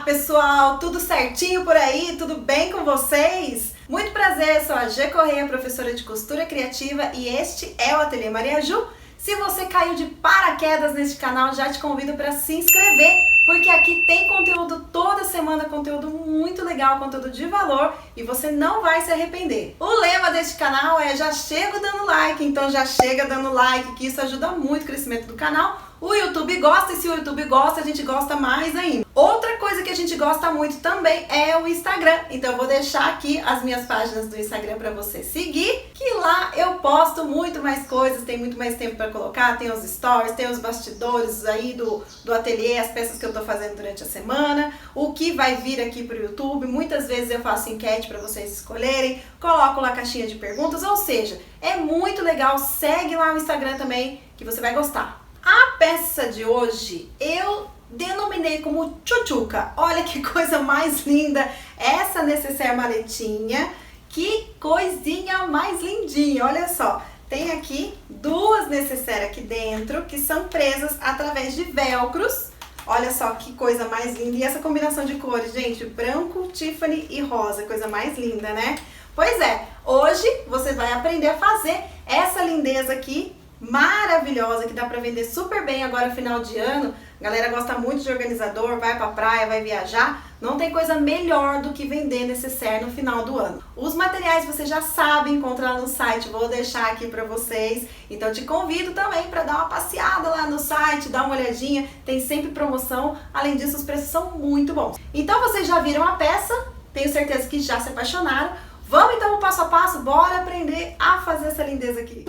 pessoal, tudo certinho por aí? Tudo bem com vocês? Muito prazer, sou a G Correia, professora de costura criativa e este é o Ateliê Maria Ju. Se você caiu de paraquedas neste canal, já te convido para se inscrever, porque aqui tem conteúdo toda semana, conteúdo muito legal, conteúdo de valor e você não vai se arrepender. O lema deste canal é já chego dando like, então já chega dando like, que isso ajuda muito o crescimento do canal. O YouTube gosta e se o YouTube gosta, a gente gosta mais ainda. Outra coisa que a gente gosta muito também é o Instagram. Então eu vou deixar aqui as minhas páginas do Instagram para você seguir, que lá eu posto muito mais coisas, tem muito mais tempo para colocar, tem os stories, tem os bastidores aí do ateliê, as peças que eu tô fazendo durante a semana, o que vai vir aqui pro YouTube. Muitas vezes eu faço enquete para vocês escolherem, coloco lá caixinha de perguntas, ou seja, é muito legal. Segue lá o Instagram também, que você vai gostar. A peça de hoje eu denominei como tchutchuca. Olha que coisa mais linda essa necessaire maletinha. Que coisinha mais lindinha, olha só. Tem aqui duas necessaire aqui dentro que são presas através de velcros. Olha só que coisa mais linda. E essa combinação de cores, gente, branco, Tiffany e rosa, coisa mais linda, né? Pois é, hoje você vai aprender a fazer essa lindeza aqui, maravilhosa, que dá pra vender super bem agora final de ano. A galera gosta muito de organizador, vai pra praia, vai viajar. Não tem coisa melhor do que vender necessaire no final do ano. Os materiais você já sabe encontrar no site, vou deixar aqui pra vocês. Então te convido também pra dar uma passeada lá no site, dar uma olhadinha, tem sempre promoção. Além disso, os preços são muito bons. Então vocês já viram a peça, tenho certeza que já se apaixonaram. Vamos então pro passo a passo, bora aprender a fazer essa lindeza aqui.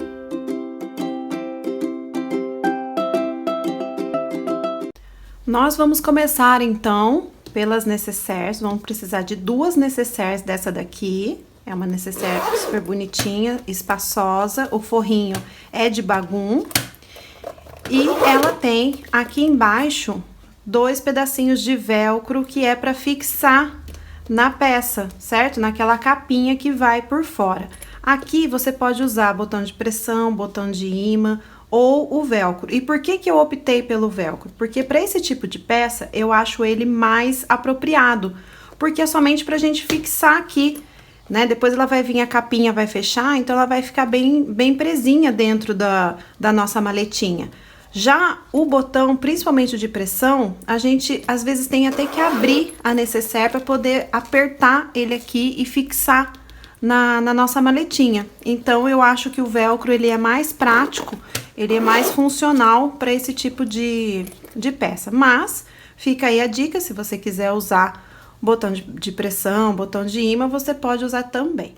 Nós vamos começar então pelas necessaires. Vamos precisar de duas necessaires dessa daqui. É uma necessaire super bonitinha, espaçosa. O forrinho é de bagum. E ela tem aqui embaixo dois pedacinhos de velcro que é para fixar na peça, certo? Naquela capinha que vai por fora. Aqui você pode usar botão de pressão, botão de imã ou o velcro. E por que que eu optei pelo velcro? Porque para esse tipo de peça eu acho ele mais apropriado, porque é somente pra gente fixar aqui, né? Depois ela vai vir, a capinha vai fechar, então ela vai ficar bem presinha dentro da nossa maletinha. Já o botão, principalmente o de pressão, a gente às vezes tem até que abrir a necessaire para poder apertar ele aqui e fixar na nossa maletinha. Então eu acho que o velcro ele é mais prático, ele é mais funcional para esse tipo de peça. Mas fica aí a dica, se você quiser usar botão de pressão, botão de imã, você pode usar também.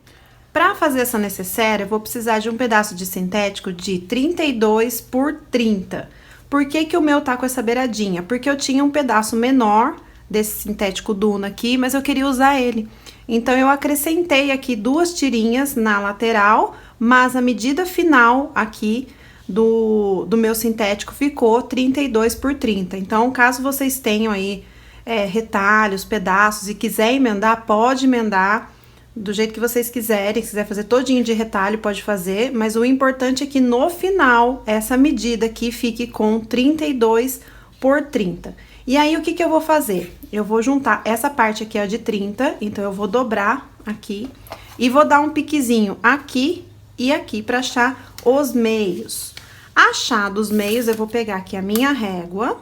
Para fazer essa necessaire, eu vou precisar de um pedaço de sintético de 32 por 30. Por que que o meu tá com essa beiradinha? Porque eu tinha um pedaço menor desse sintético Duna aqui, mas eu queria usar ele. Então, eu acrescentei aqui duas tirinhas na lateral, mas a medida final aqui do meu sintético ficou 32 por 30. Então, caso vocês tenham aí retalhos, pedaços e quiser emendar, pode emendar do jeito que vocês quiserem. Se quiser fazer todinho de retalho, pode fazer, mas o importante é que no final, essa medida aqui fique com 32 por 30. E aí, o que que eu vou fazer? Eu vou juntar essa parte aqui, ó, de 30, então eu vou dobrar aqui e vou dar um piquezinho aqui e aqui pra achar os meios. Achados os meios, eu vou pegar aqui a minha régua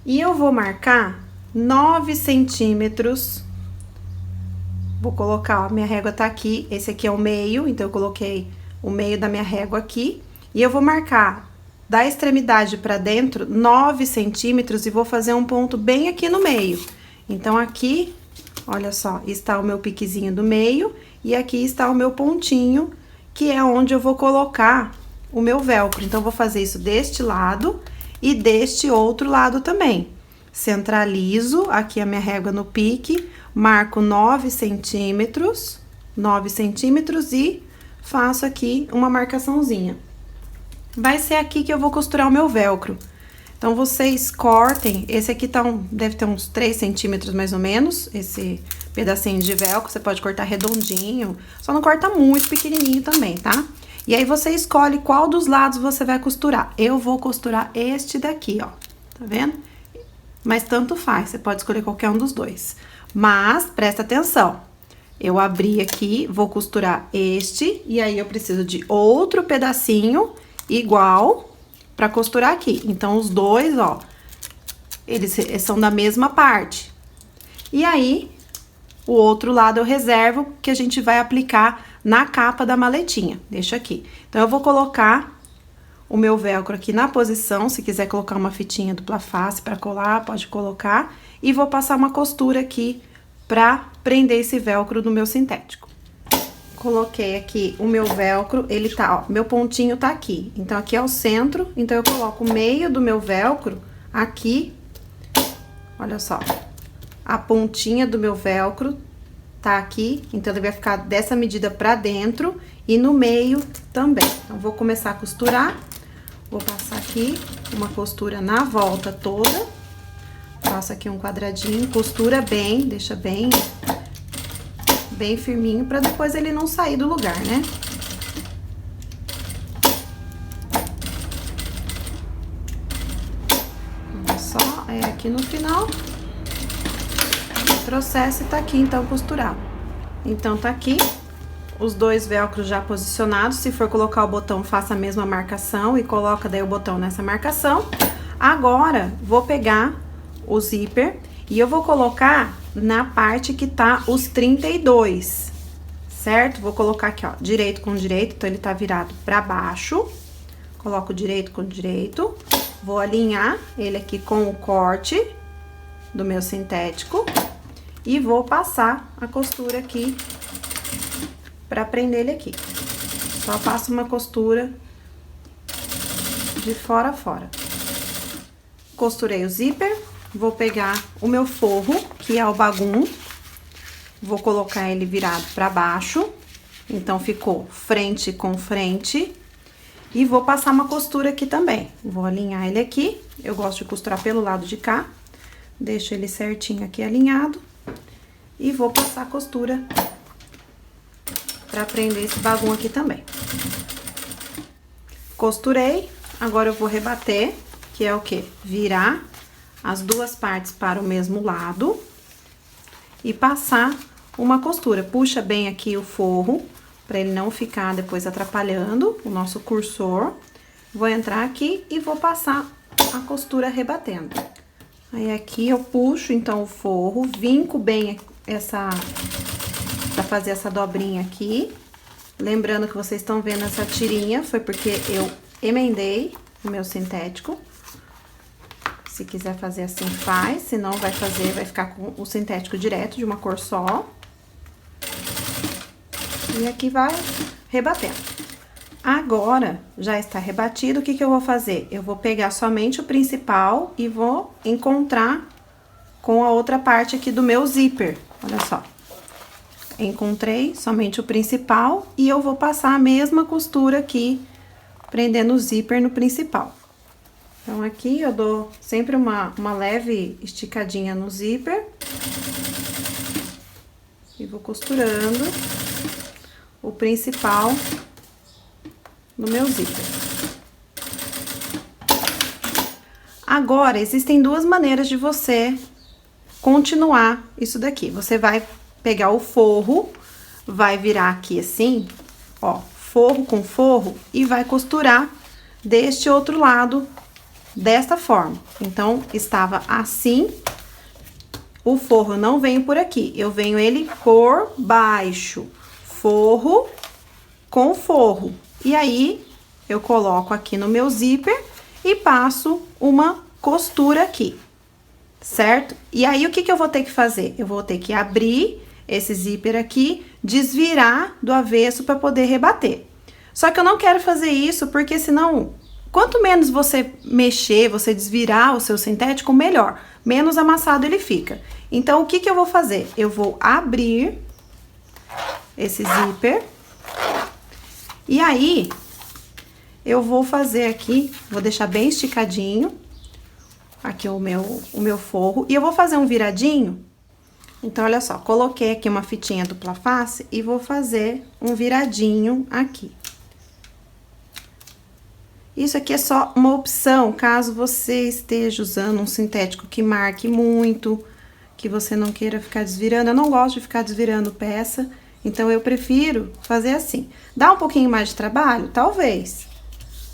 e eu vou marcar 9 centímetros. Vou colocar, ó, minha régua tá aqui, esse aqui é o meio, então eu coloquei o meio da minha régua aqui. E eu vou marcar da extremidade pra dentro 9 centímetros e vou fazer um ponto bem aqui no meio. Então, aqui, olha só, está o meu piquezinho do meio e aqui está o meu pontinho, que é onde eu vou colocar o meu velcro. Então, eu vou fazer isso deste lado e deste outro lado também. Centralizo aqui a minha régua no pique, marco 9 centímetros e faço aqui uma marcaçãozinha. Vai ser aqui que eu vou costurar o meu velcro. Então, vocês cortem, esse aqui deve ter uns 3 centímetros mais ou menos, esse pedacinho de velcro, você pode cortar redondinho, só não corta muito pequenininho também, tá? E aí, você escolhe qual dos lados você vai costurar. Eu vou costurar este daqui, ó, tá vendo? mas tanto faz, você pode escolher qualquer um dos dois. Mas, presta atenção, eu abri aqui, vou costurar este, e aí eu preciso de outro pedacinho igual pra costurar aqui. Então, os dois, ó, eles são da mesma parte. E aí, o outro lado eu reservo, que a gente vai aplicar na capa da maletinha. Deixa aqui. Então, eu vou colocar o meu velcro aqui na posição, se quiser colocar uma fitinha dupla face pra colar, pode colocar. E vou passar uma costura aqui pra prender esse velcro no meu sintético. Coloquei aqui o meu velcro, ele tá, ó, meu pontinho tá aqui. Então, aqui é o centro, então eu coloco o meio do meu velcro aqui. Olha só, a pontinha do meu velcro tá aqui, então ele vai ficar dessa medida pra dentro e no meio também. Então, vou começar a costurar, vou passar aqui uma costura na volta toda, faço aqui um quadradinho, costura bem, deixa bem firminho pra depois ele não sair do lugar, né? Olha só, é aqui no final. Processo e tá aqui, então, costurado. Então, tá aqui os dois velcros já posicionados. Se for colocar o botão, faça a mesma marcação e coloca daí o botão nessa marcação. Agora, vou pegar o zíper e eu vou colocar na parte que tá os 32, certo? Vou colocar aqui, ó, direito com direito, então ele tá virado pra baixo. Coloco direito com direito. Vou alinhar ele aqui com o corte do meu sintético. E vou passar a costura aqui pra prender ele aqui. Só passo uma costura de fora a fora. Costurei o zíper, vou pegar o meu forro, que é o bagum, vou colocar ele virado pra baixo, então ficou frente com frente, e vou passar uma costura aqui também. Vou alinhar ele aqui, eu gosto de costurar pelo lado de cá, deixo ele certinho aqui alinhado. E vou passar a costura pra prender esse bagulho aqui também. Costurei, agora eu vou rebater, que é o quê? Virar as duas partes para o mesmo lado e passar uma costura. Puxa bem aqui o forro, pra ele não ficar depois atrapalhando o nosso cursor. Vou entrar aqui e vou passar a costura rebatendo. Aí, aqui eu puxo, então, o forro, vinco bem pra fazer essa dobrinha aqui. Lembrando que vocês estão vendo essa tirinha, foi porque eu emendei o meu sintético. Se quiser fazer assim, faz, se não vai ficar com o sintético direto, de uma cor só. E aqui vai rebatendo. Agora, já está rebatido, o que que eu vou fazer? Eu vou pegar somente o principal e vou encontrar com a outra parte aqui do meu zíper. Olha só. Encontrei somente o principal e eu vou passar a mesma costura aqui, prendendo o zíper no principal. Então, aqui eu dou sempre uma leve esticadinha no zíper. E vou costurando o principal no meu zíper. Agora, existem duas maneiras de você continuar isso daqui. Você vai pegar o forro, vai virar aqui assim, ó, forro com forro, e vai costurar deste outro lado, desta forma. Então, estava assim, o forro não vem por aqui, eu venho ele por baixo, forro com forro. E aí, eu coloco aqui no meu zíper e passo uma costura aqui, certo? E aí, o que que eu vou ter que fazer? Eu vou ter que abrir esse zíper aqui, desvirar do avesso para poder rebater. Só que eu não quero fazer isso, porque senão, quanto menos você mexer, você desvirar o seu sintético, melhor. Menos amassado ele fica. Então, o que que eu vou fazer? Eu vou abrir esse zíper. E aí, eu vou fazer aqui, vou deixar bem esticadinho, aqui o meu forro, e eu vou fazer um viradinho. Então, olha só, coloquei aqui uma fitinha dupla face e vou fazer um viradinho aqui. Isso aqui é só uma opção, caso você esteja usando um sintético que marque muito, que você não queira ficar desvirando. Eu não gosto de ficar desvirando peça, então eu prefiro fazer assim. Dá um pouquinho mais de trabalho? Talvez.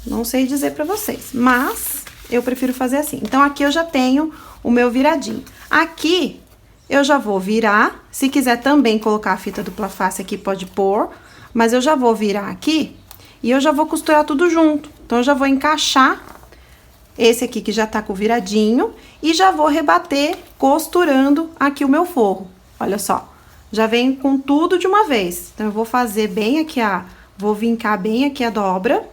Não sei dizer pra vocês, mas eu prefiro fazer assim. Então, aqui eu já tenho o meu viradinho. Aqui, eu já vou virar. Se quiser também colocar a fita dupla face aqui, pode pôr. Mas eu já vou virar aqui e eu já vou costurar tudo junto. Então, eu já vou encaixar esse aqui que já tá com o viradinho e já vou rebater costurando aqui o meu forro. Olha só, já vem com tudo de uma vez. Então, eu vou fazer bem aqui vou vincar bem aqui a dobra.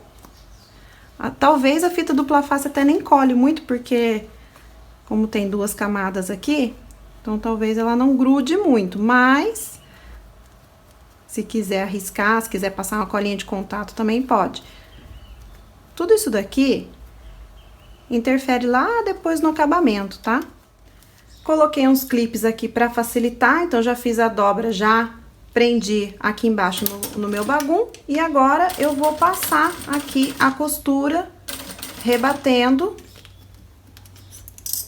Talvez a fita dupla face até nem colhe muito, porque como tem duas camadas aqui, então talvez ela não grude muito, mas se quiser arriscar, se quiser passar uma colinha de contato, também pode. Tudo isso daqui interfere lá depois no acabamento, tá? Coloquei uns clipes aqui pra facilitar, então já fiz a dobra, já prendi aqui embaixo no meu bagum. E agora eu vou passar aqui a costura, rebatendo.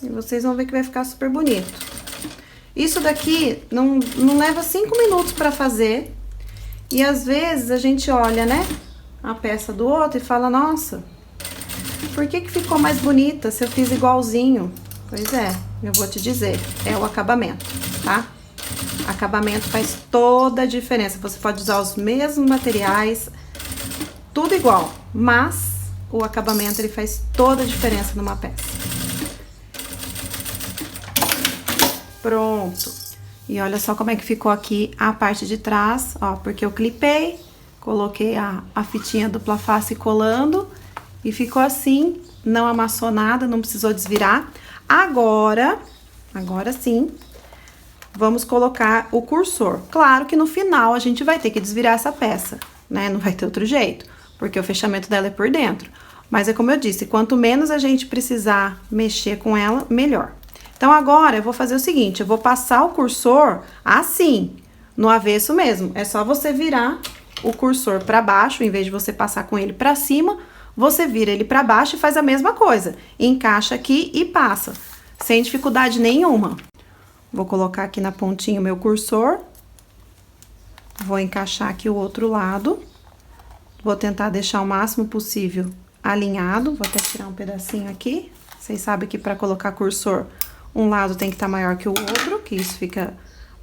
E vocês vão ver que vai ficar super bonito. Isso daqui não leva 5 minutos pra fazer. E às vezes a gente olha, né, a peça do outro e fala, nossa, por que ficou mais bonita se eu fiz igualzinho? Pois é, eu vou te dizer, é o acabamento, tá? Acabamento faz toda a diferença. Você pode usar os mesmos materiais, tudo igual, mas o acabamento ele faz toda a diferença numa peça. Pronto. E olha só como é que ficou aqui a parte de trás, ó, porque eu clipei, coloquei a fitinha dupla face colando e ficou assim, não amassou nada, não precisou desvirar. Agora sim, vamos colocar o cursor. Claro que no final a gente vai ter que desvirar essa peça, né? Não vai ter outro jeito, porque o fechamento dela é por dentro. Mas é como eu disse, quanto menos a gente precisar mexer com ela, melhor. Então, agora eu vou fazer o seguinte, eu vou passar o cursor assim, no avesso mesmo. É só você virar o cursor pra baixo, em vez de você passar com ele pra cima, você vira ele pra baixo e faz a mesma coisa. Encaixa aqui e passa, sem dificuldade nenhuma. Vou colocar aqui na pontinha o meu cursor. Vou encaixar aqui o outro lado. Vou tentar deixar o máximo possível alinhado. Vou até tirar um pedacinho aqui. Vocês sabem que para colocar cursor, um lado tem que estar maior que o outro, que isso fica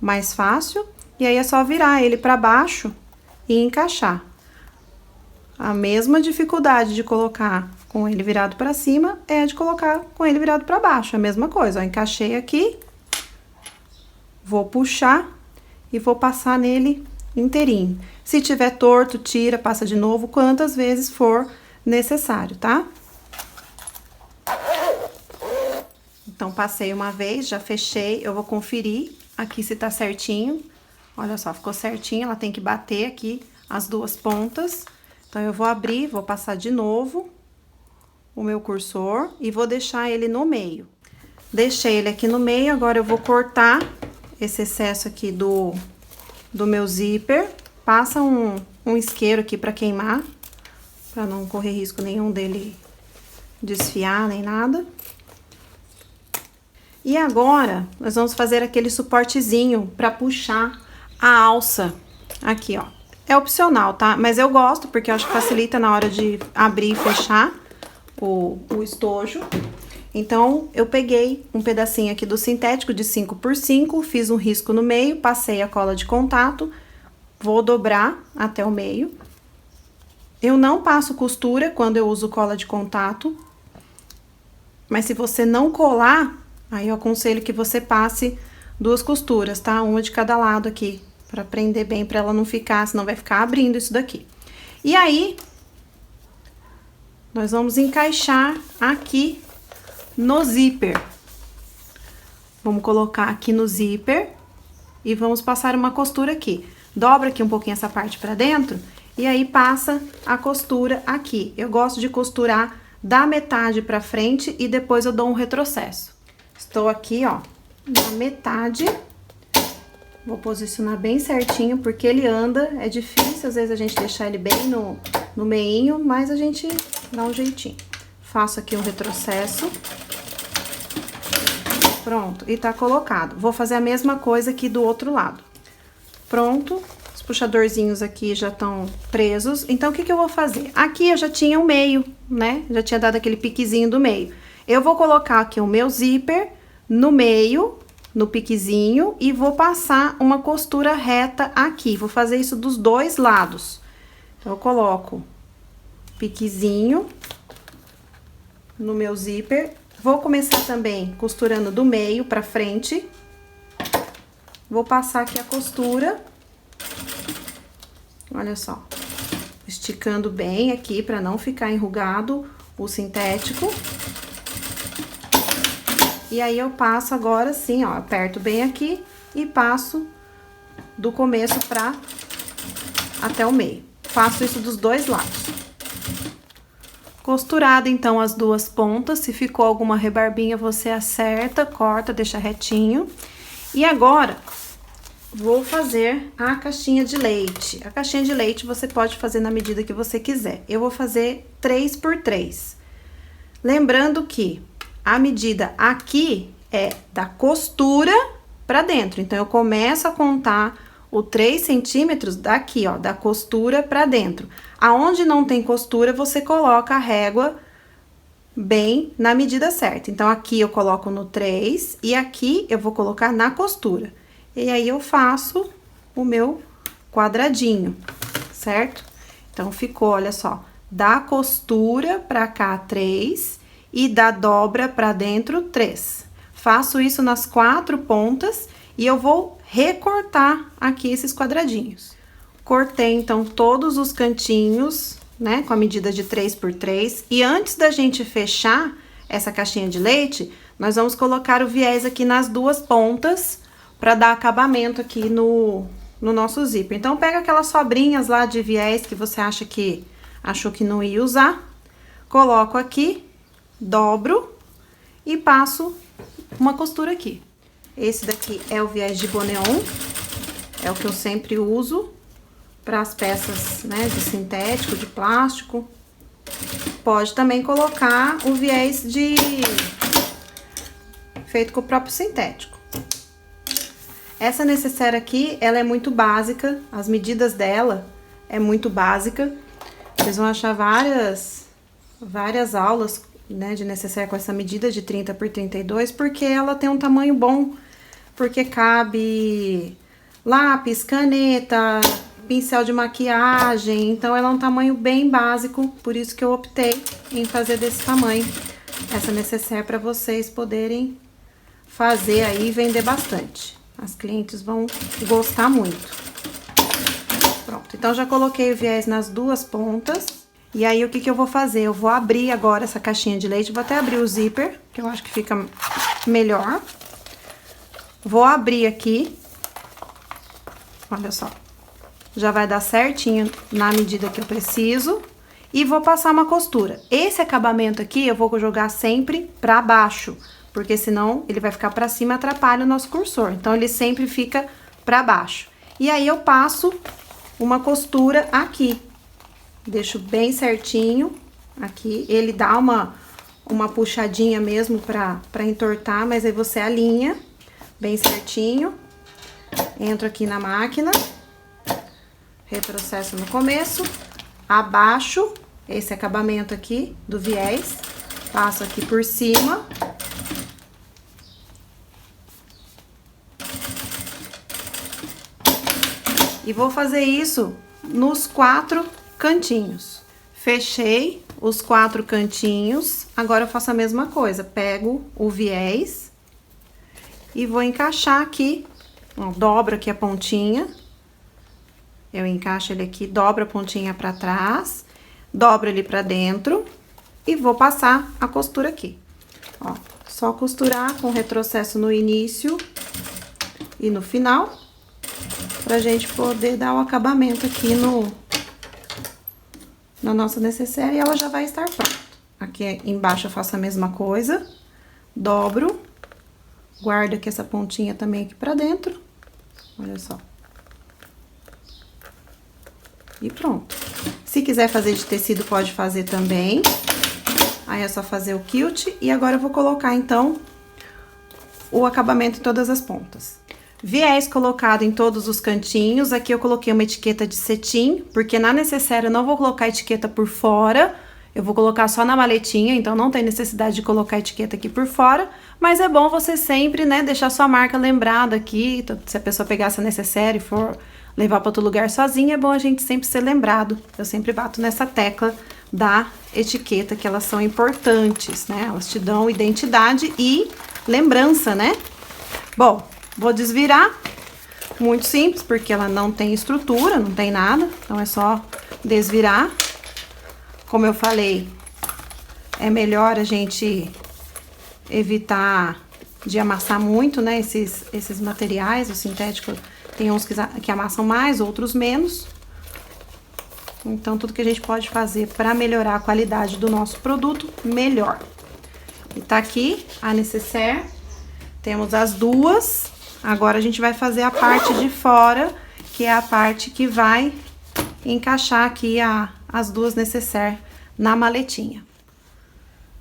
mais fácil. E aí é só virar ele para baixo e encaixar. A mesma dificuldade de colocar com ele virado para cima é a de colocar com ele virado para baixo. A mesma coisa, ó, encaixei aqui. Vou puxar e vou passar nele inteirinho. Se tiver torto, tira, passa de novo, quantas vezes for necessário, tá? Então, passei uma vez, já fechei, eu vou conferir aqui se tá certinho. Olha só, ficou certinho, ela tem que bater aqui as duas pontas. Então, eu vou abrir, vou passar de novo o meu cursor e vou deixar ele no meio. Deixei ele aqui no meio, agora eu vou cortar esse excesso aqui do meu zíper. Passa um isqueiro aqui pra queimar, pra não correr risco nenhum dele desfiar, nem nada. E agora, nós vamos fazer aquele suportezinho pra puxar a alça aqui, ó. É opcional, tá? Mas eu gosto, porque eu acho que facilita na hora de abrir e fechar o estojo. Então, eu peguei um pedacinho aqui do sintético de 5 por 5, fiz um risco no meio, passei a cola de contato, vou dobrar até o meio. Eu não passo costura quando eu uso cola de contato, mas se você não colar, aí eu aconselho que você passe 2 costuras, tá? Uma de cada lado aqui, pra prender bem, pra ela não ficar, senão vai ficar abrindo isso daqui. E aí, nós vamos encaixar aqui no zíper. Vamos colocar aqui no zíper e vamos passar uma costura aqui. Dobra aqui um pouquinho essa parte pra dentro e aí passa a costura aqui. Eu gosto de costurar da metade pra frente e depois eu dou um retrocesso. Estou aqui, ó, na metade. Vou posicionar bem certinho, porque ele anda, é difícil às vezes a gente deixar ele bem no meinho, mas a gente Dá um jeitinho. Faço aqui um retrocesso. Pronto, e tá colocado. Vou fazer a mesma coisa aqui do outro lado. Pronto, os puxadorzinhos aqui já estão presos. Então, o que que eu vou fazer? Aqui eu já tinha o meio, né? Já tinha dado aquele piquezinho do meio. Eu vou colocar aqui o meu zíper no meio, no piquezinho, e vou passar uma costura reta aqui. Vou fazer isso dos dois lados. Então, eu coloco piquezinho no meu zíper. Vou começar também costurando do meio pra frente. Vou passar aqui a costura. Olha só. Esticando bem aqui pra não ficar enrugado o sintético. E aí, eu passo agora assim, ó, aperto bem aqui e passo do começo até o meio. Faço isso dos dois lados. Costurado, então, as duas pontas. Se ficou alguma rebarbinha, você acerta, corta, deixa retinho. E agora, vou fazer a caixinha de leite. A caixinha de leite você pode fazer na medida que você quiser. Eu vou fazer 3 por 3. Lembrando que a medida aqui é da costura pra dentro. Então, eu começo a contar o 3 centímetros daqui, ó, da costura pra dentro. Aonde não tem costura, você coloca a régua bem na medida certa. Então, aqui eu coloco no 3 e aqui eu vou colocar na costura. E aí, eu faço o meu quadradinho, certo? Então, ficou, olha só, da costura pra cá 3 e da dobra pra dentro 3. Faço isso nas 4 pontas e eu vou recortar aqui esses quadradinhos. Cortei, então, todos os cantinhos, né, com a medida de 3 por 3. E antes da gente fechar essa caixinha de leite, nós vamos colocar o viés aqui nas duas pontas para dar acabamento aqui no nosso zíper. Então, pega aquelas sobrinhas lá de viés que você achou que não ia usar, coloco aqui, dobro e passo uma costura aqui. Esse daqui é o viés de Boneon, é o que eu sempre uso para as peças, né, de sintético, de plástico. Pode também colocar o viés feito com o próprio sintético. Essa necessaire aqui, ela é muito básica, as medidas dela é muito básica. Vocês vão achar várias aulas, né, de necessaire com essa medida de 30 por 32, porque ela tem um tamanho bom, porque cabe lápis, caneta, pincel de maquiagem, então ela é um tamanho bem básico, por isso que eu optei em fazer desse tamanho, essa necessaire para vocês poderem fazer aí e vender bastante. As clientes vão gostar muito. Pronto, então já coloquei o viés nas duas pontas. E aí, o que que eu vou fazer? Eu vou abrir agora essa caixinha de leite, vou até abrir o zíper, que eu acho que fica melhor. Vou abrir aqui, olha só, já vai dar certinho na medida que eu preciso. E vou passar uma costura. Esse acabamento aqui eu vou jogar sempre pra baixo, porque senão ele vai ficar pra cima e atrapalha o nosso cursor. Então, ele sempre fica pra baixo. E aí, eu passo uma costura aqui. Deixo bem certinho aqui. Ele dá uma puxadinha mesmo pra entortar, mas aí você alinha bem certinho. Entro aqui na máquina. Retrocesso no começo. Abaixo esse acabamento aqui do viés. Passo aqui por cima. E vou fazer isso nos 4 cantinhos. Fechei os 4 cantinhos. Agora eu faço a mesma coisa. Pego o viés e vou encaixar aqui. Ó, dobro aqui a pontinha. Eu encaixo ele aqui, dobro a pontinha pra trás, dobro ele pra dentro e vou passar a costura aqui. Ó, só costurar com retrocesso no início e no final, pra gente poder dar o acabamento aqui na nossa necessaire e ela já vai estar pronta. Aqui embaixo eu faço a mesma coisa, dobro, guardo aqui essa pontinha também aqui pra dentro, olha só. E pronto. Se quiser fazer de tecido, pode fazer também. Aí é só fazer o quilt. E agora eu vou colocar, então, o acabamento em todas as pontas. Viés colocado em todos os cantinhos. Aqui eu coloquei uma etiqueta de cetim, porque na necessaire eu não vou colocar etiqueta por fora. Eu vou colocar só na maletinha, então não tem necessidade de colocar etiqueta aqui por fora. Mas é bom você sempre, né, deixar sua marca lembrada aqui. Se a pessoa pegar essa necessaire e for levar para outro lugar sozinha, é bom a gente sempre ser lembrado. Eu sempre bato nessa tecla da etiqueta, que elas são importantes, né? Elas te dão identidade e lembrança, né? Bom, vou desvirar. Muito simples, porque ela não tem estrutura, não tem nada. Então, é só desvirar. Como eu falei, é melhor a gente evitar de amassar muito, né? Esses materiais, o sintético, tem uns que amassam mais, outros menos. Então, tudo que a gente pode fazer para melhorar a qualidade do nosso produto, melhor. E tá aqui a necessaire. Temos as duas. Agora, a gente vai fazer a parte de fora, que é a parte que vai encaixar aqui as duas necessaire na maletinha.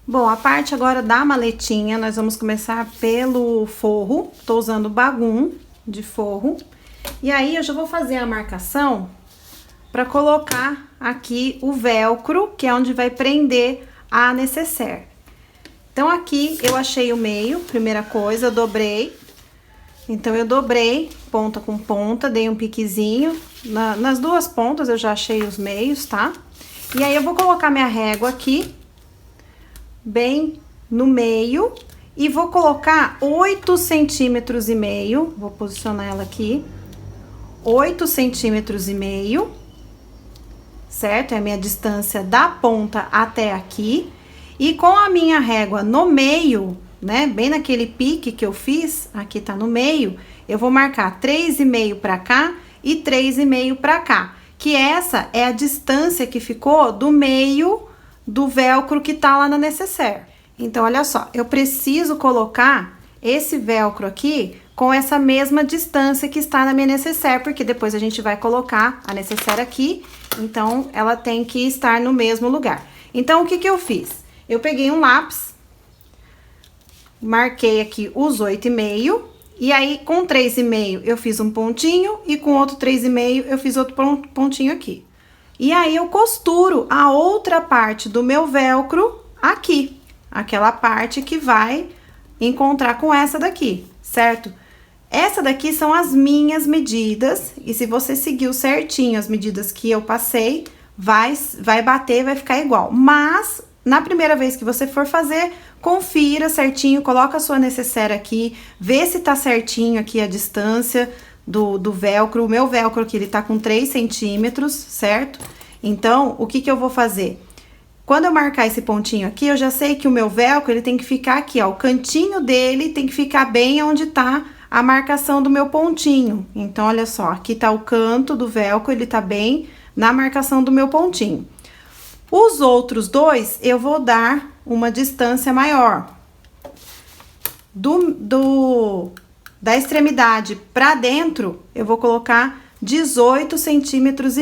Bom, a parte agora da maletinha, nós vamos começar pelo forro. Tô usando bagum de forro. E aí, eu já vou fazer a marcação para colocar aqui o velcro, que é onde vai prender a necessaire. Então, aqui eu achei o meio, primeira coisa, eu dobrei. Então, eu dobrei ponta com ponta, dei um piquezinho. Nas duas pontas eu já achei os meios, tá? E aí, eu vou colocar minha régua aqui, bem no meio, e vou colocar 8,5 centímetros. Vou posicionar ela aqui. 8,5 centímetros, certo? É a minha distância da ponta até aqui. E com a minha régua no meio, né? Bem naquele pique que eu fiz, aqui tá no meio, eu vou marcar 3,5 pra cá e 3,5 pra cá. Que essa é a distância que ficou do meio do velcro que tá lá na necessaire. Então, olha só, eu preciso colocar esse velcro aqui com essa mesma distância que está na minha necessaire, porque depois a gente vai colocar a necessaire aqui, então ela tem que estar no mesmo lugar. Então, o que que eu fiz? Eu peguei um lápis, marquei aqui os 8,5, e aí com 3,5 eu fiz um pontinho, e com outro 3,5 eu fiz outro pontinho aqui. E aí, eu costuro a outra parte do meu velcro aqui, aquela parte que vai encontrar com essa daqui, certo? Essa daqui são as minhas medidas, e se você seguiu certinho as medidas que eu passei, vai bater, vai ficar igual. Mas, na primeira vez que você for fazer, confira certinho, coloca a sua necessaire aqui, vê se tá certinho aqui a distância do velcro. O meu velcro aqui, ele tá com 3 centímetros, certo? Então, o que que eu vou fazer? Quando eu marcar esse pontinho aqui, eu já sei que o meu velcro, ele tem que ficar aqui, ó. O cantinho dele tem que ficar bem onde tá a marcação do meu pontinho. Então, olha só, aqui tá o canto do velcro, ele tá bem na marcação do meu pontinho. Os outros dois, eu vou dar uma distância maior. Da extremidade pra dentro, eu vou colocar 18,5 centímetros.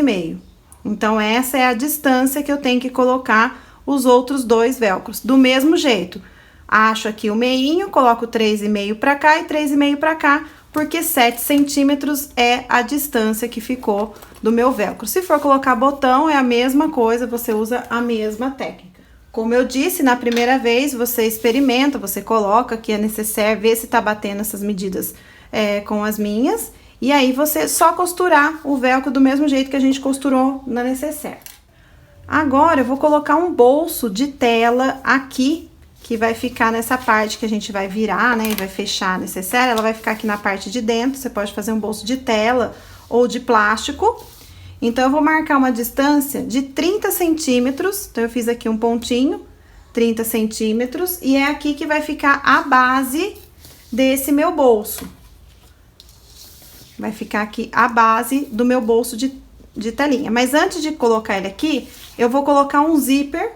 Então, essa é a distância que eu tenho que colocar os outros dois velcros. Do mesmo jeito, acho aqui o meinho, coloco 3,5 pra cá e 3,5 pra cá, porque 7 centímetros é a distância que ficou do meu velcro. Se for colocar botão, é a mesma coisa, você usa a mesma técnica. Como eu disse, na primeira vez, você experimenta, você coloca aqui a necessaire, vê se tá batendo essas medidas com as minhas. E aí, você só costurar o velcro do mesmo jeito que a gente costurou na necessaire. Agora, eu vou colocar um bolso de tela aqui, que vai ficar nessa parte que a gente vai virar, né? E vai fechar a necessaire, ela vai ficar aqui na parte de dentro. Você pode fazer um bolso de tela ou de plástico. Então, eu vou marcar uma distância de 30 centímetros. Então, eu fiz aqui um pontinho, 30 centímetros. E é aqui que vai ficar a base desse meu bolso. Vai ficar aqui a base do meu bolso de telinha. Mas antes de colocar ele aqui, eu vou colocar um zíper.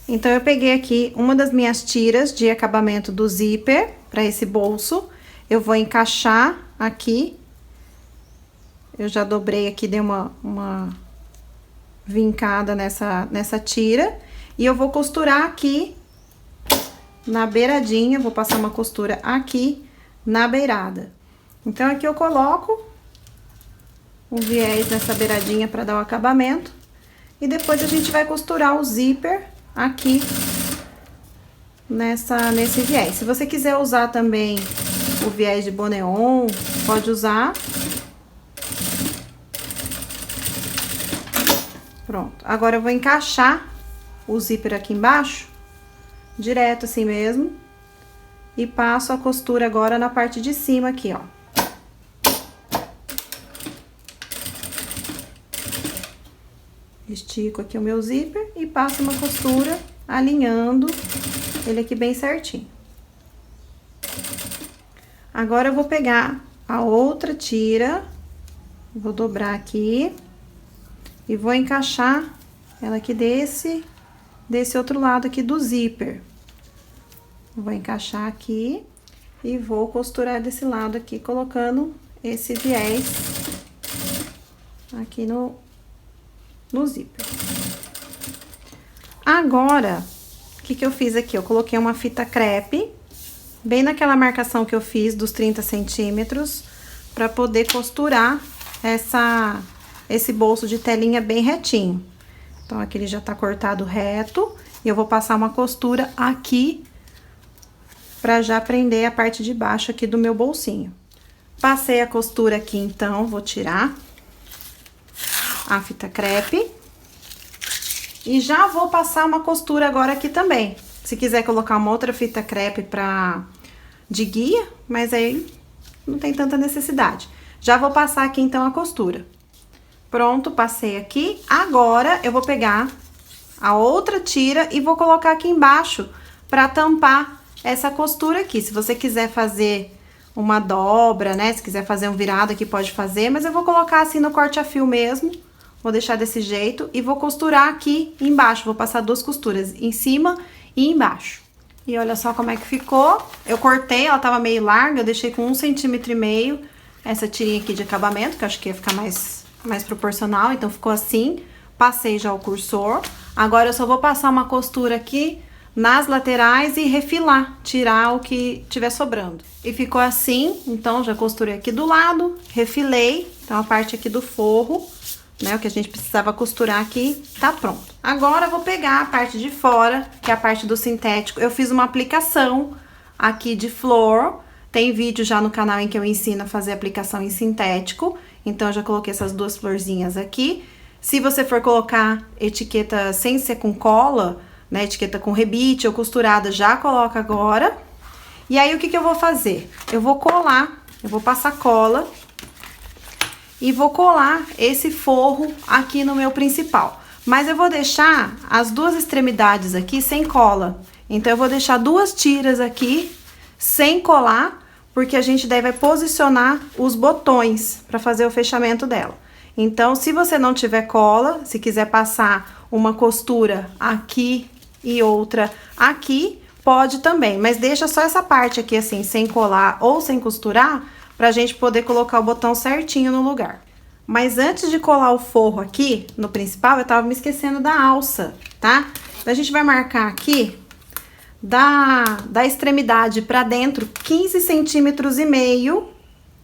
Então, eu peguei aqui uma das minhas tiras de acabamento do zíper para esse bolso. Eu vou encaixar aqui. Eu já dobrei aqui, dei uma vincada nessa tira. E eu vou costurar aqui na beiradinha, vou passar uma costura aqui na beirada. Então, aqui eu coloco um viés nessa beiradinha para dar o acabamento. E depois a gente vai costurar o zíper aqui nesse viés. Se você quiser usar também o viés de boneon, pode usar. Pronto. Agora eu vou encaixar o zíper aqui embaixo, direto assim mesmo, e passo a costura agora na parte de cima aqui, ó. Estico aqui o meu zíper e passo uma costura alinhando ele aqui bem certinho. Agora eu vou pegar a outra tira, vou dobrar aqui e vou encaixar ela aqui desse outro lado aqui do zíper. Vou encaixar aqui e vou costurar desse lado aqui, colocando esse viés aqui no zíper. Agora, o que eu fiz aqui? Eu coloquei uma fita crepe, bem naquela marcação que eu fiz dos 30 centímetros, para poder costurar esse bolso de telinha bem retinho. Então, aqui ele já tá cortado reto, e eu vou passar uma costura aqui, pra já prender a parte de baixo aqui do meu bolsinho. Passei a costura aqui, então, vou tirar a fita crepe. E já vou passar uma costura agora aqui também. Se quiser colocar uma outra fita crepe de guia, mas aí não tem tanta necessidade. Já vou passar aqui, então, a costura. Pronto, passei aqui. Agora, eu vou pegar a outra tira e vou colocar aqui embaixo pra tampar essa costura aqui. Se você quiser fazer uma dobra, né? Se quiser fazer um virado aqui, pode fazer. Mas eu vou colocar assim no corte a fio mesmo. Vou deixar desse jeito e vou costurar aqui embaixo. Vou passar 2 costuras, em cima e embaixo. E olha só como é que ficou. Eu cortei, ela tava meio larga, eu deixei com 1,5 cm essa tirinha aqui de acabamento, que eu acho que ia ficar mais proporcional, então ficou assim. Passei já o cursor. Agora eu só vou passar uma costura aqui nas laterais e refilar, tirar o que tiver sobrando. E ficou assim, então já costurei aqui do lado, refilei, então a parte aqui do forro, né, o que a gente precisava costurar aqui, tá pronto. Agora eu vou pegar a parte de fora, que é a parte do sintético. Eu fiz uma aplicação aqui de flor, tem vídeo já no canal em que eu ensino a fazer aplicação em sintético, então eu já coloquei essas 2 florzinhas aqui. Se você for colocar etiqueta sem ser com cola, né, etiqueta com rebite ou costurada, já coloca agora. E aí, o que eu vou fazer? Eu vou colar, eu vou passar cola e vou colar esse forro aqui no meu principal. Mas eu vou deixar as 2 extremidades aqui sem cola. Então, eu vou deixar 2 tiras aqui sem colar, porque a gente daí vai posicionar os botões para fazer o fechamento dela. Então, se você não tiver cola, se quiser passar uma costura aqui e outra aqui, pode também. Mas deixa só essa parte aqui assim, sem colar ou sem costurar, pra gente poder colocar o botão certinho no lugar. Mas antes de colar o forro aqui no principal, eu tava me esquecendo da alça, tá? Então, a gente vai marcar aqui da extremidade pra dentro 15 centímetros e meio.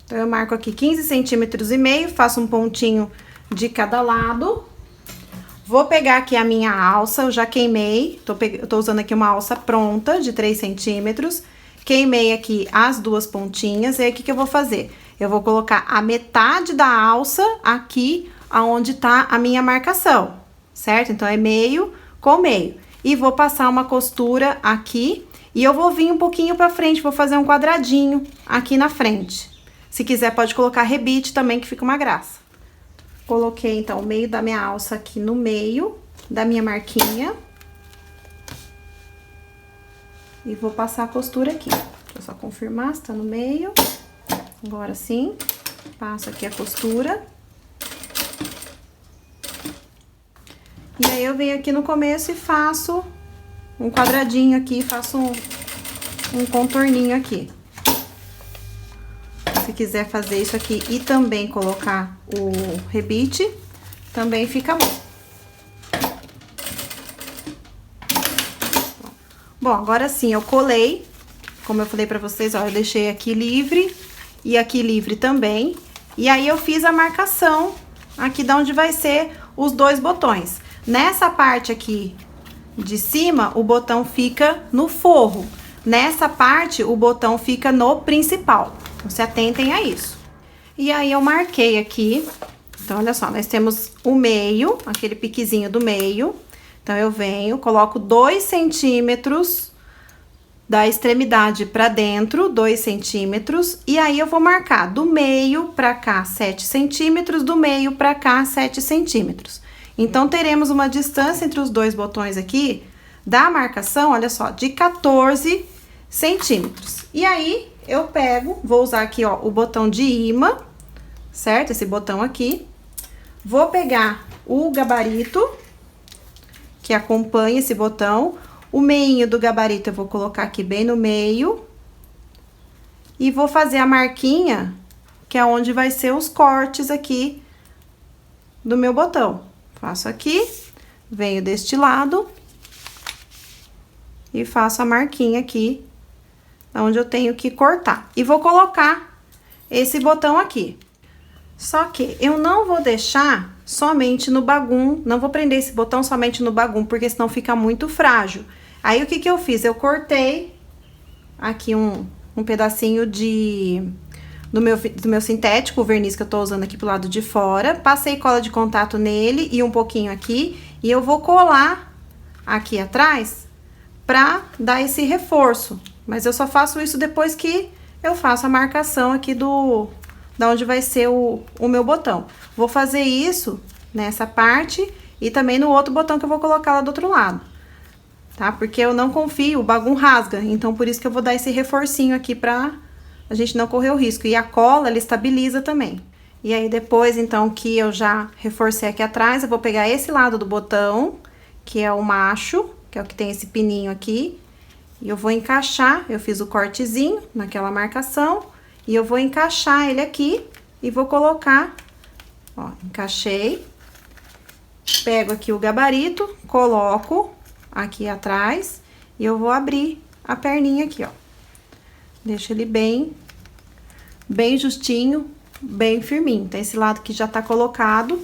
Então, eu marco aqui 15 centímetros e meio, faço um pontinho de cada lado. Vou pegar aqui a minha alça, eu já queimei, eu tô usando aqui uma alça pronta de 3 centímetros. Queimei aqui as 2 pontinhas, e aí o que eu vou fazer? Eu vou colocar a metade da alça aqui, aonde tá a minha marcação, certo? Então, é meio com meio. E vou passar uma costura aqui, e eu vou vir um pouquinho pra frente, vou fazer um quadradinho aqui na frente. Se quiser, pode colocar rebite também, que fica uma graça. Coloquei, então, o meio da minha alça aqui no meio da minha marquinha. E vou passar a costura aqui. Deixa eu só confirmar se tá no meio. Agora sim, passo aqui a costura. E aí, eu venho aqui no começo e faço um quadradinho aqui, faço um contorninho aqui. Se quiser fazer isso aqui e também colocar o rebite, também fica bom. Bom, agora sim, eu colei, como eu falei pra vocês, ó, eu deixei aqui livre e aqui livre também. E aí, eu fiz a marcação aqui de onde vai ser os dois botões. Nessa parte aqui de cima, o botão fica no forro. Nessa parte, o botão fica no principal. Então, se atentem a isso. E aí, eu marquei aqui. Então, olha só, nós temos o meio, aquele piquezinho do meio. Então, eu venho, coloco 2 centímetros da extremidade pra dentro, 2 centímetros. E aí, eu vou marcar do meio pra cá 7 centímetros, do meio pra cá 7 centímetros. Então, teremos uma distância entre os dois botões aqui, da marcação, olha só, de 14 centímetros. E aí, eu pego, vou usar aqui, ó, o botão de imã, certo? Esse botão aqui. Vou pegar o gabarito, que acompanha esse botão. O meinho do gabarito eu vou colocar aqui bem no meio. E vou fazer a marquinha, que é onde vai ser os cortes aqui do meu botão. Faço aqui, venho deste lado e faço a marquinha aqui, onde eu tenho que cortar. E vou colocar esse botão aqui. Só que eu não vou deixar somente no bagum, não vou prender esse botão somente no bagum, porque senão fica muito frágil. Aí, o que que eu fiz? Eu cortei aqui um pedacinho do meu sintético, o verniz que eu tô usando aqui pro lado de fora. Passei cola de contato nele e um pouquinho aqui. E eu vou colar aqui atrás pra dar esse reforço. Mas eu só faço isso depois que eu faço a marcação aqui da onde vai ser o meu botão. Vou fazer isso nessa parte e também no outro botão que eu vou colocar lá do outro lado, tá? Porque eu não confio, o bagum rasga, então por isso que eu vou dar esse reforcinho aqui pra a gente não correr o risco. E a cola, ela estabiliza também. E aí, depois, então, que eu já reforcei aqui atrás, eu vou pegar esse lado do botão, que é o macho, que é o que tem esse pininho aqui, e eu vou encaixar, eu fiz o cortezinho naquela marcação, e eu vou encaixar ele aqui e vou colocar, ó, encaixei. Pego aqui o gabarito, coloco aqui atrás e eu vou abrir a perninha aqui, ó. Deixo ele bem justinho, bem firminho. Então, esse lado que já tá colocado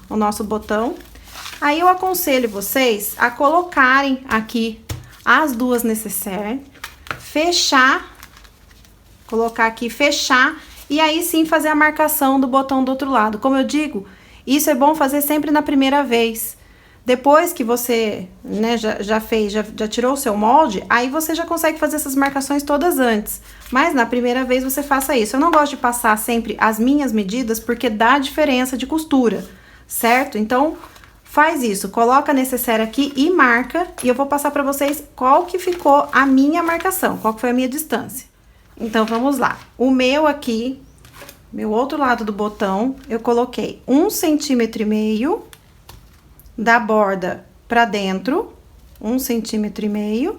o nosso botão. Aí, eu aconselho vocês a colocarem aqui as duas nécessaires, fechar, colocar aqui, fechar, e aí sim fazer a marcação do botão do outro lado. Como eu digo, isso é bom fazer sempre na primeira vez. Depois que você, né, já tirou o seu molde, aí você já consegue fazer essas marcações todas antes. Mas na primeira vez você faça isso. Eu não gosto de passar sempre as minhas medidas, porque dá diferença de costura, certo? Então, faz isso, coloca a necessaire aqui e marca, e eu vou passar pra vocês qual que ficou a minha marcação, qual que foi a minha distância. Então, vamos lá. O meu aqui, meu outro lado do botão, eu coloquei 1,5 centímetro da borda pra dentro, 1,5 centímetro.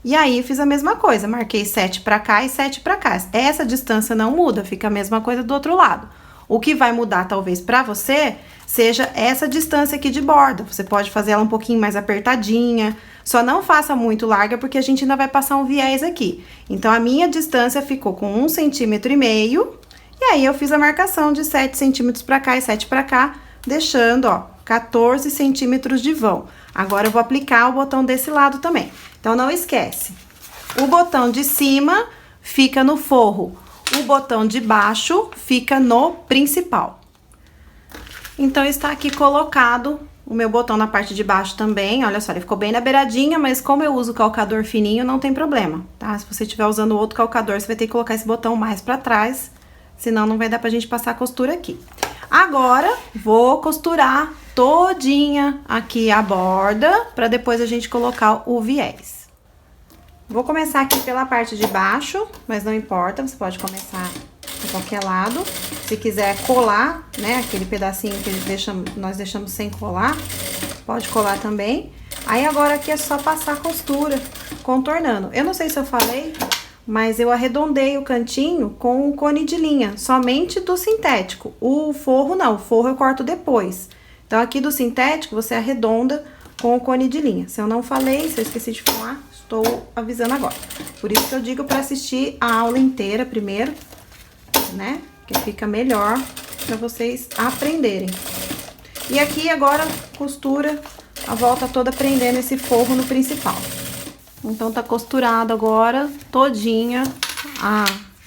E aí, fiz a mesma coisa, marquei 7 pra cá e 7 pra cá. Essa distância não muda, fica a mesma coisa do outro lado. O que vai mudar, talvez, pra você, seja essa distância aqui de borda. Você pode fazer ela um pouquinho mais apertadinha, só não faça muito larga, porque a gente ainda vai passar um viés aqui. Então, a minha distância ficou com 1,5 centímetro, e aí eu fiz a marcação de 7 centímetros pra cá e 7 pra cá, deixando, ó, 14 centímetros de vão. Agora, eu vou aplicar o botão desse lado também. Então, não esquece, o botão de cima fica no forro, o botão de baixo fica no principal. Então, está aqui colocado o meu botão na parte de baixo também. Olha só, ele ficou bem na beiradinha, mas como eu uso calcador fininho, não tem problema, tá? Se você estiver usando outro calcador, você vai ter que colocar esse botão mais pra trás, senão não vai dar pra gente passar a costura aqui. Agora, vou costurar todinha aqui a borda, pra depois a gente colocar o viés. Vou começar aqui pela parte de baixo, mas não importa, você pode começar de qualquer lado. Se quiser colar, né, aquele pedacinho que nós deixamos sem colar, pode colar também. Aí, agora aqui é só passar a costura, contornando. Eu não sei se eu falei, mas eu arredondei o cantinho com um cone de linha, somente do sintético. O forro não, o forro eu corto depois. Então, aqui do sintético, você arredonda com o cone de linha. Se eu não falei, se eu esqueci de falar, estou avisando agora. Por isso que eu digo para assistir a aula inteira primeiro, né? Que fica melhor para vocês aprenderem. E aqui agora costura a volta toda prendendo esse forro no principal. Então tá costurado agora todinha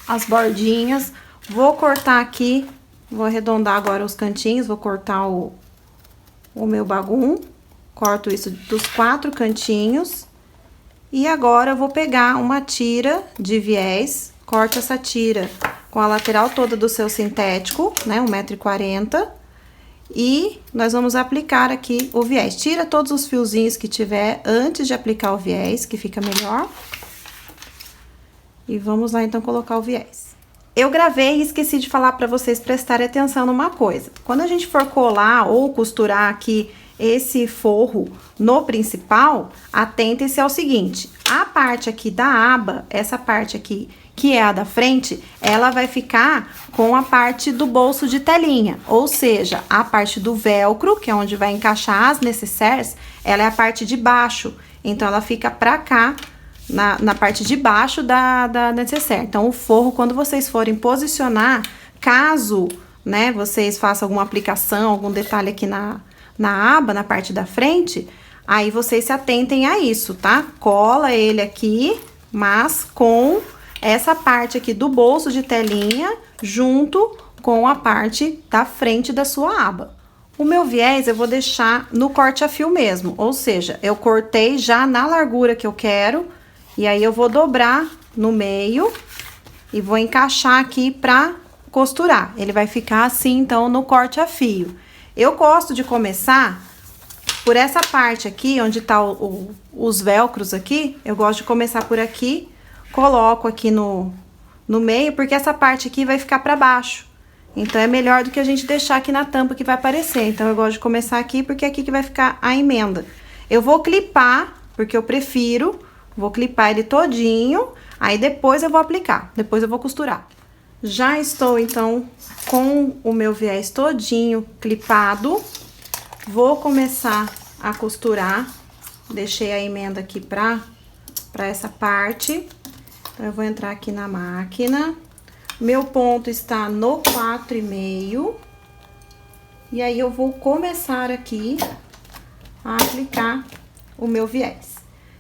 as bordinhas. Vou cortar aqui, vou arredondar agora os cantinhos, vou cortar o meu bagum. Corto isso dos 4 cantinhos. E agora eu vou pegar uma tira de viés, corto essa tira com a lateral toda do seu sintético, né, 1,40 m. E nós vamos aplicar aqui o viés. Tira todos os fiozinhos que tiver antes de aplicar o viés, que fica melhor. E vamos lá, então, colocar o viés. Eu gravei e esqueci de falar para vocês prestarem atenção numa coisa. Quando a gente for colar ou costurar aqui esse forro no principal, atentem-se ao seguinte. A parte aqui da aba, essa parte aqui, que é a da frente, ela vai ficar com a parte do bolso de telinha, ou seja, a parte do velcro, que é onde vai encaixar as necessaires, ela é a parte de baixo, então ela fica pra cá, na parte de baixo da necessaire. Então, o forro, quando vocês forem posicionar, caso, né, vocês façam alguma aplicação, algum detalhe aqui na aba, na parte da frente, aí vocês se atentem a isso, tá? Cola ele aqui, mas com essa parte aqui do bolso de telinha junto com a parte da frente da sua aba. O meu viés eu vou deixar no corte a fio mesmo, ou seja, eu cortei já na largura que eu quero, e aí eu vou dobrar no meio e vou encaixar aqui pra costurar. Ele vai ficar assim, então, no corte a fio. Eu gosto de começar por essa parte aqui, onde tá os velcros aqui, eu gosto de começar por aqui. Coloco aqui no meio, porque essa parte aqui vai ficar pra baixo. Então, é melhor do que a gente deixar aqui na tampa que vai aparecer. Então, eu gosto de começar aqui, porque é aqui que vai ficar a emenda. Eu vou clipar, porque eu prefiro. Vou clipar ele todinho, aí depois eu vou aplicar. Depois eu vou costurar. Já estou, então, com o meu viés todinho clipado. Vou começar a costurar. Deixei a emenda aqui pra essa parte. Então, eu vou entrar aqui na máquina. Meu ponto está no 4,5. E aí, eu vou começar aqui a aplicar o meu viés.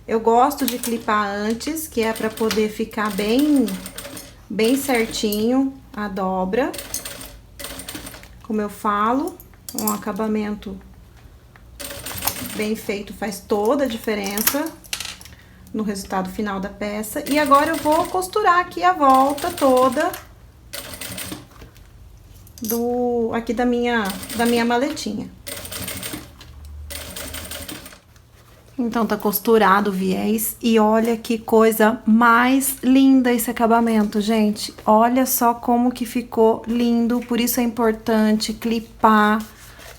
Eu gosto de clipar antes, que é pra poder ficar bem certinho a dobra. Como eu falo, um acabamento bem feito faz toda a diferença no resultado final da peça. E agora eu vou costurar aqui a volta toda aqui da minha maletinha. Então, tá costurado o viés e olha que coisa mais linda esse acabamento, gente. Olha só como que ficou lindo, por isso é importante clipar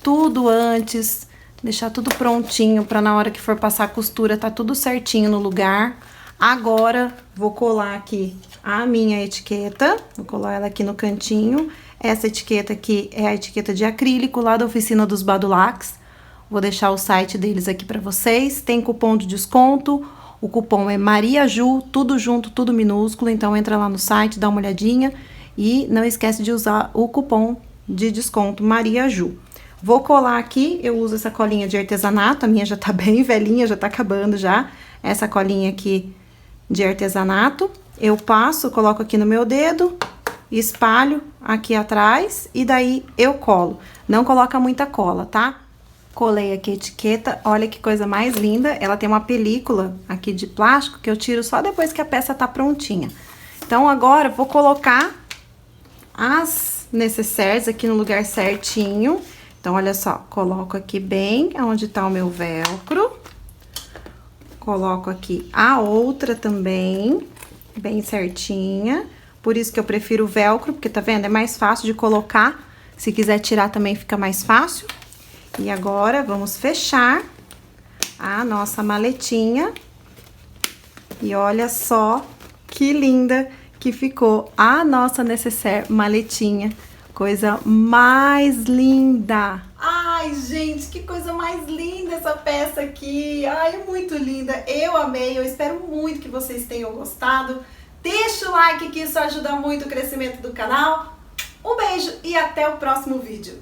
tudo antes, deixar tudo prontinho pra na hora que for passar a costura tá tudo certinho no lugar. Agora, vou colar aqui a minha etiqueta, vou colar ela aqui no cantinho. Essa etiqueta aqui é a etiqueta de acrílico lá da Oficina dos Badulacs. Vou deixar o site deles aqui pra vocês. Tem cupom de desconto. O cupom é MariaJu, tudo junto, tudo minúsculo. Então, entra lá no site, dá uma olhadinha. E não esquece de usar o cupom de desconto MariaJu. Vou colar aqui. Eu uso essa colinha de artesanato. A minha já tá bem velhinha, já tá acabando já. Essa colinha aqui de artesanato. Eu passo, coloco aqui no meu dedo. Espalho aqui atrás. E daí, eu colo. Não coloca muita cola, tá? Colei aqui a etiqueta, olha que coisa mais linda. Ela tem uma película aqui de plástico que eu tiro só depois que a peça tá prontinha. Então, agora, vou colocar as necessaires aqui no lugar certinho. Então, olha só, coloco aqui bem onde tá o meu velcro. Coloco aqui a outra também, bem certinha. Por isso que eu prefiro o velcro, porque tá vendo? É mais fácil de colocar. Se quiser tirar também fica mais fácil. E agora, vamos fechar a nossa maletinha. E olha só que linda que ficou a nossa necessaire maletinha. Coisa mais linda! Ai, Ai, gente, que coisa mais linda essa peça aqui. Ai, é muito linda. Eu amei, eu espero muito que vocês tenham gostado. Deixa o like que isso ajuda muito o crescimento do canal. Um beijo e até o próximo vídeo.